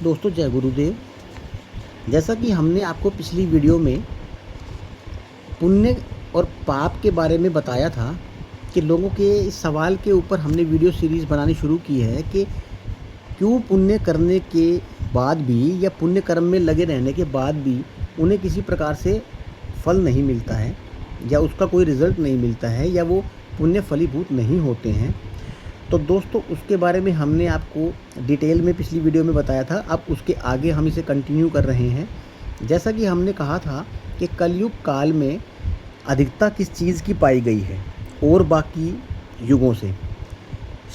दोस्तों जय गुरुदेव। जैसा कि हमने आपको पिछली वीडियो में पुण्य और पाप के बारे में बताया था कि लोगों के इस सवाल के ऊपर हमने वीडियो सीरीज़ बनानी शुरू की है कि क्यों पुण्य करने के बाद भी या पुण्य कर्म में लगे रहने के बाद भी उन्हें किसी प्रकार से फल नहीं मिलता है या उसका कोई रिज़ल्ट नहीं मिलता है या वो पुण्य फलीभूत नहीं होते हैं। तो दोस्तों उसके बारे में हमने आपको डिटेल में पिछली वीडियो में बताया था। अब उसके आगे हम इसे कंटिन्यू कर रहे हैं। जैसा कि हमने कहा था कि कलयुग काल में अधिकता किस चीज़ की पाई गई है और बाकी युगों से।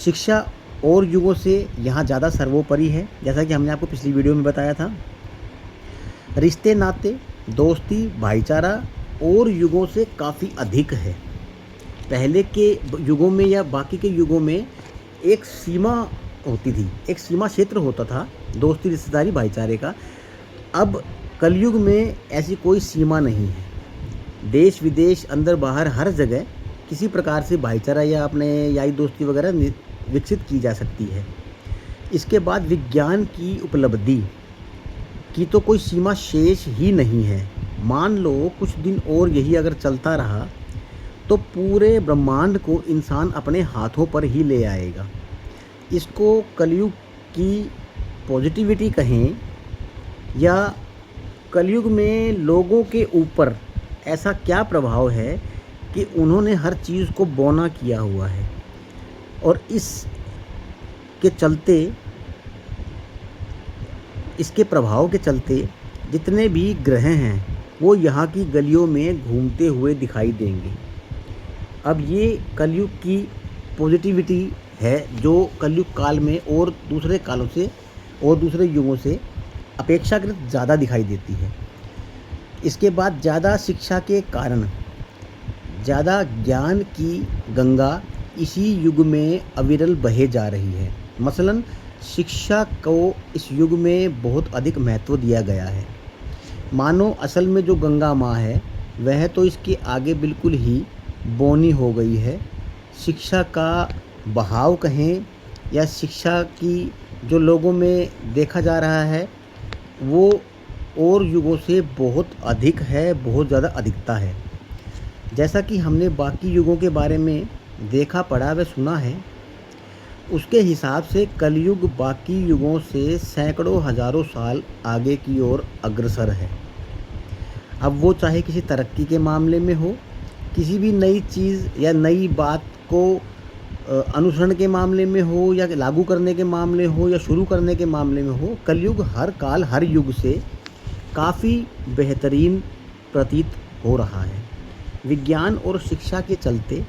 शिक्षा और युगों से यहाँ ज़्यादा सर्वोपरि है, जैसा कि हमने आपको पिछली वीडियो में बताया था। रिश्ते नाते, दोस्ती, भाईचारा और युगों से काफ़ी अधिक है। पहले के युगों में या बाकी के युगों में एक सीमा होती थी, एक सीमा क्षेत्र होता था दोस्ती, रिश्तेदारी, भाईचारे का। अब कलयुग में ऐसी कोई सीमा नहीं है। देश विदेश, अंदर बाहर, हर जगह किसी प्रकार से भाईचारा या अपने यारी दोस्ती वगैरह विकसित की जा सकती है। इसके बाद विज्ञान की उपलब्धि की तो कोई सीमा शेष ही नहीं है। मान लो कुछ दिन और यही अगर चलता रहा तो पूरे ब्रह्मांड को इंसान अपने हाथों पर ही ले आएगा। इसको कलयुग की पॉजिटिविटी कहें या कलयुग में लोगों के ऊपर ऐसा क्या प्रभाव है कि उन्होंने हर चीज़ को बौना किया हुआ है और इसके प्रभाव के चलते जितने भी ग्रह हैं वो यहाँ की गलियों में घूमते हुए दिखाई देंगे। अब ये कलयुग की पॉजिटिविटी है जो कलयुग काल में और दूसरे कालों से और दूसरे युगों से अपेक्षाकृत ज़्यादा दिखाई देती है। इसके बाद ज़्यादा शिक्षा के कारण ज़्यादा ज्ञान की गंगा इसी युग में अविरल बहे जा रही है। मसलन शिक्षा को इस युग में बहुत अधिक महत्व दिया गया है। मानो असल में जो गंगा माँ है वह तो इसके आगे बिल्कुल ही बौनी हो गई है। शिक्षा का बहाव कहें या शिक्षा की जो लोगों में देखा जा रहा है वो और युगों से बहुत अधिक है, बहुत ज़्यादा अधिकता है। जैसा कि हमने बाकी युगों के बारे में देखा, पढ़ा व सुना है, उसके हिसाब से कलयुग बाकी युगों से सैकड़ों हज़ारों साल आगे की ओर अग्रसर है। अब वो चाहे किसी तरक्की के मामले में हो, किसी भी नई चीज़ या नई बात को अनुसरण के मामले में हो या लागू करने के मामले हो या शुरू करने के मामले में हो, कलयुग हर काल हर युग से काफ़ी बेहतरीन प्रतीत हो रहा है। विज्ञान और शिक्षा के चलते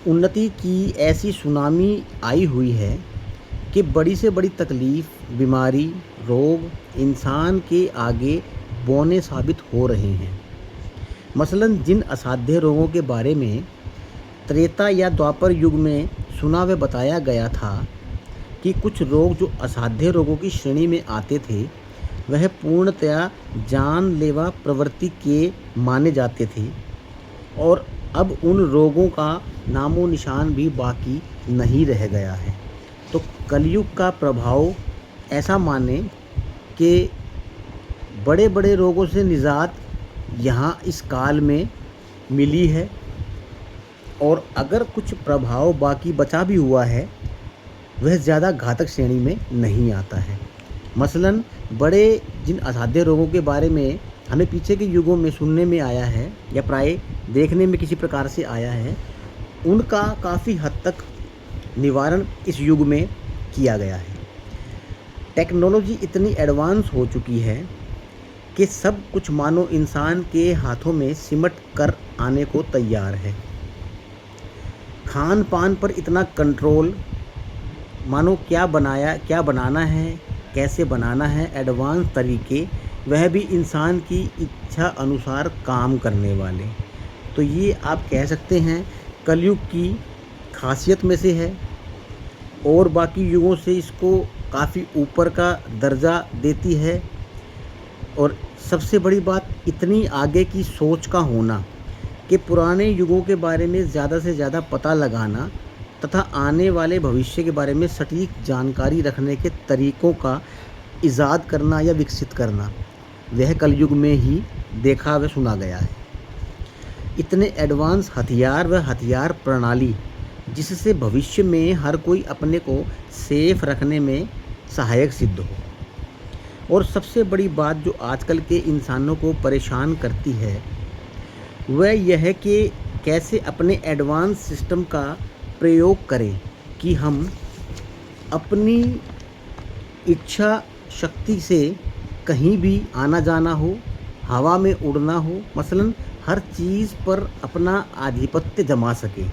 उन्नति की ऐसी सुनामी आई हुई है कि बड़ी से बड़ी तकलीफ़, बीमारी, रोग इंसान के आगे बौने साबित हो रहे हैं। मसलन जिन असाध्य रोगों के बारे में त्रेता या द्वापर युग में सुना व बताया गया था कि कुछ रोग जो असाध्य रोगों की श्रेणी में आते थे वह पूर्णतया जानलेवा प्रवृत्ति के माने जाते थे और अब उन रोगों का नामो निशान भी बाकी नहीं रह गया है। तो कलयुग का प्रभाव ऐसा माने कि बड़े बड़े रोगों से निजात यहाँ इस काल में मिली है और अगर कुछ प्रभाव बाकी बचा भी हुआ है वह ज़्यादा घातक श्रेणी में नहीं आता है। मसलन बड़े जिन असाध्य रोगों के बारे में हमें पीछे के युगों में सुनने में आया है या प्राय देखने में किसी प्रकार से आया है, उनका काफ़ी हद तक निवारण इस युग में किया गया है। टेक्नोलॉजी इतनी एडवांस हो चुकी है कि सब कुछ मानो इंसान के हाथों में सिमट कर आने को तैयार है। खान पान पर इतना कंट्रोल, मानो क्या बनाना है, कैसे बनाना है, एडवांस तरीके, वह भी इंसान की इच्छा अनुसार काम करने वाले। तो ये आप कह सकते हैं कलयुग की खासियत में से है और बाकी युगों से इसको काफ़ी ऊपर का दर्जा देती है। और सबसे बड़ी बात इतनी आगे की सोच का होना कि पुराने युगों के बारे में ज़्यादा से ज़्यादा पता लगाना तथा आने वाले भविष्य के बारे में सटीक जानकारी रखने के तरीक़ों का ईजाद करना या विकसित करना, वह कलयुग में ही देखा व सुना गया है। इतने एडवांस हथियार व हथियार प्रणाली जिससे भविष्य में हर कोई अपने को सेफ रखने में सहायक सिद्ध हो। और सबसे बड़ी बात जो आजकल के इंसानों को परेशान करती है वह यह है कि कैसे अपने एडवांस सिस्टम का प्रयोग करें कि हम अपनी इच्छा शक्ति से कहीं भी आना जाना हो, हवा में उड़ना हो, मसलन हर चीज़ पर अपना आधिपत्य जमा सकें।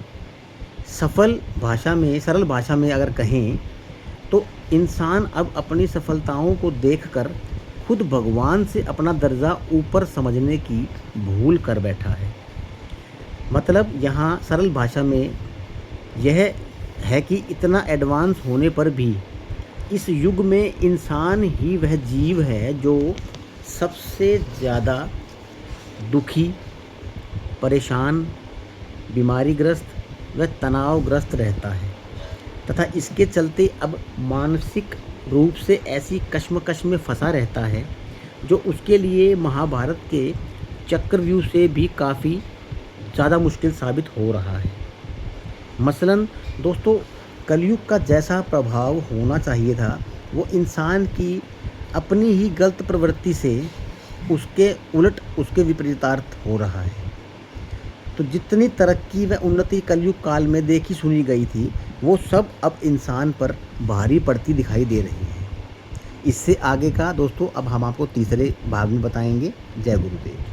सरल भाषा में अगर कहें तो इंसान अब अपनी सफलताओं को देखकर खुद भगवान से अपना दर्जा ऊपर समझने की भूल कर बैठा है। मतलब यहाँ सरल भाषा में यह है कि इतना एडवांस होने पर भी इस युग में इंसान ही वह जीव है जो सबसे ज़्यादा दुखी, परेशान, बीमारीग्रस्त व तनावग्रस्त रहता है तथा इसके चलते अब मानसिक रूप से ऐसी कश्मकश में फंसा रहता है जो उसके लिए महाभारत के चक्रव्यूह से भी काफ़ी ज़्यादा मुश्किल साबित हो रहा है। मसलन दोस्तों, कलयुग का जैसा प्रभाव होना चाहिए था वो इंसान की अपनी ही गलत प्रवृत्ति से उसके उलट उसके विपरीतार्थ हो रहा है। तो जितनी तरक्की व उन्नति कलयुग काल में देखी सुनी गई थी वो सब अब इंसान पर भारी पड़ती दिखाई दे रही है। इससे आगे का दोस्तों अब हम आपको तीसरे भाग में बताएंगे। जय गुरुदेव।